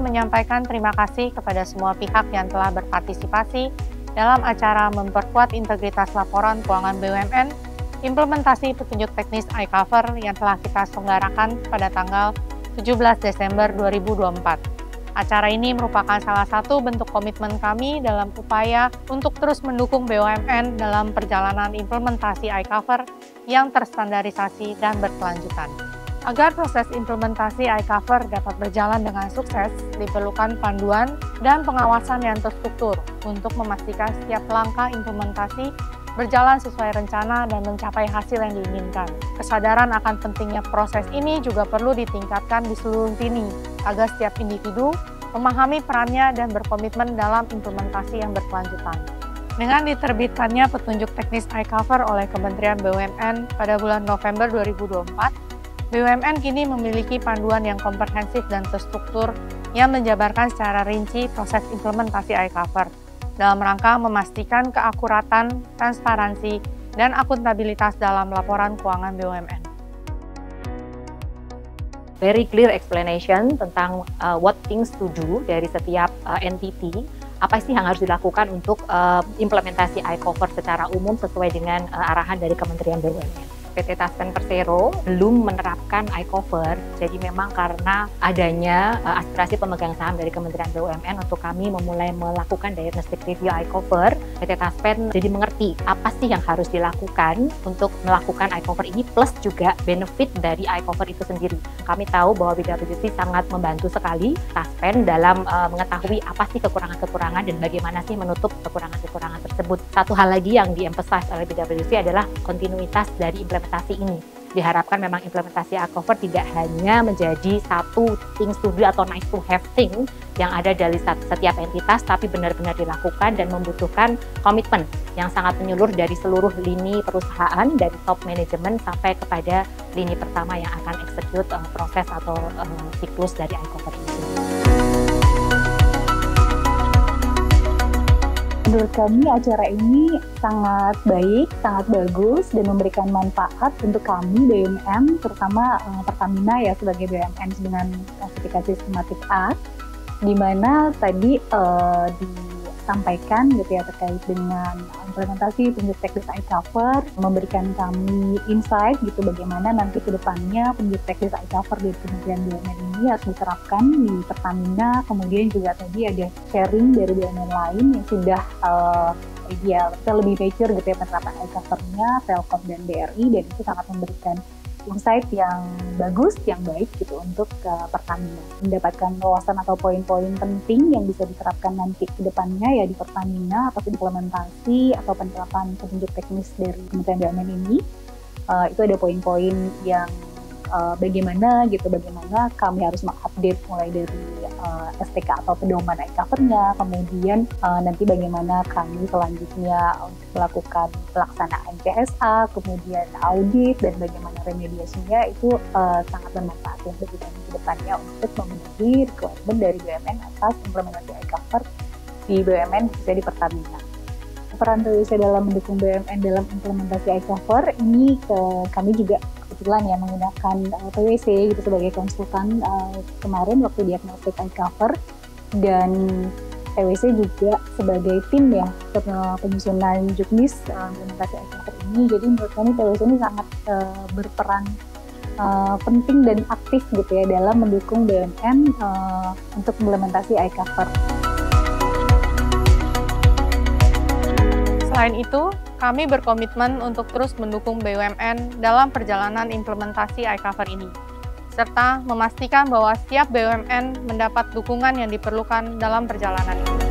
menyampaikan terima kasih kepada semua pihak yang telah berpartisipasi dalam acara memperkuat integritas laporan keuangan BUMN, implementasi petunjuk teknis iCover yang telah kita selenggarakan pada tanggal 17 Desember 2024. Acara ini merupakan salah satu bentuk komitmen kami dalam upaya untuk terus mendukung BUMN dalam perjalanan implementasi iCover yang terstandarisasi dan berkelanjutan. Agar proses implementasi iCover dapat berjalan dengan sukses, diperlukan panduan dan pengawasan yang terstruktur untuk memastikan setiap langkah implementasi berjalan sesuai rencana dan mencapai hasil yang diinginkan. Kesadaran akan pentingnya proses ini juga perlu ditingkatkan di seluruh lini, agar setiap individu memahami perannya dan berkomitmen dalam implementasi yang berkelanjutan. Dengan diterbitkannya petunjuk teknis iCover oleh Kementerian BUMN pada bulan November 2024, BUMN kini memiliki panduan yang komprehensif dan terstruktur yang menjabarkan secara rinci proses implementasi iCover dalam rangka memastikan keakuratan, transparansi, dan akuntabilitas dalam laporan keuangan BUMN. Very clear explanation tentang what things to do dari setiap entity, apa sih yang harus dilakukan untuk implementasi iCover secara umum sesuai dengan arahan dari Kementerian BUMN. PT Taspen Persero belum menerapkan iCover, jadi memang karena adanya aspirasi pemegang saham dari Kementerian BUMN untuk kami memulai melakukan diagnostic review iCover, PT Taspen jadi mengerti apa sih yang harus dilakukan untuk melakukan iCover ini, plus juga benefit dari iCover itu sendiri. Kami tahu bahwa PwC sangat membantu sekali Taspen dalam mengetahui apa sih kekurangan-kekurangan dan bagaimana sih menutup kekurangan-kekurangan tersebut. Satu hal lagi yang di-emphasize oleh PwC adalah kontinuitas dari implementasi ini. Diharapkan memang implementasi iCover tidak hanya menjadi satu things to do atau nice to have thing yang ada dari setiap entitas, tapi benar-benar dilakukan dan membutuhkan komitmen yang sangat menyeluruh dari seluruh lini perusahaan, dari top manajemen sampai kepada lini pertama yang akan execute proses atau siklus dari iCover itu. Menurut kami acara ini sangat baik, sangat bagus, dan memberikan manfaat untuk kami BUMN, terutama Pertamina ya sebagai BUMN dengan klasifikasi sistematik A, di mana tadi disampaikan gitu ya terkait dengan implementasi petunjuk teknis iCover, memberikan kami insight gitu bagaimana nanti ke depannya petunjuk teknis iCover di Kementerian BUMN ini harus diterapkan di Pertamina. Kemudian juga tadi ada sharing dari BUMN lain yang sudah ideal, lebih mature gitu ya penerapan iCover-nya, Telkom dan BRI, dan itu sangat memberikan insight yang bagus, yang baik gitu untuk Pertamina. Mendapatkan wawasan atau poin-poin penting yang bisa diterapkan nanti ke depannya ya di Pertamina atas implementasi atau penerapan petunjuk teknis dari Kementerian BUMN ini. Itu ada poin-poin yang bagaimana kami harus mengupdate mulai dari STK atau pedoman iCover-nya, kemudian nanti bagaimana kami selanjutnya melakukan pelaksanaan CSA, kemudian audit, dan bagaimana remediasinya itu sangat bermanfaat ya bagi kami ke depannya untuk memenuhi requirement dari BUMN atas implementasi iCover di BUMN khususnya di Pertamina. Peran PwC dalam mendukung BUMN dalam implementasi iCover ini kami juga kebetulan ya menggunakan PwC gitu sebagai konsultan kemarin waktu diagnostik iCover, dan PwC juga sebagai tim ya penyusunan juknis implementasi iCover ini. Jadi menurut kami PwC ini sangat berperan penting dan aktif gitu ya dalam mendukung BUMN untuk implementasi iCover. Selain itu, kami berkomitmen untuk terus mendukung BUMN dalam perjalanan implementasi iCover ini, serta memastikan bahwa setiap BUMN mendapat dukungan yang diperlukan dalam perjalanan ini.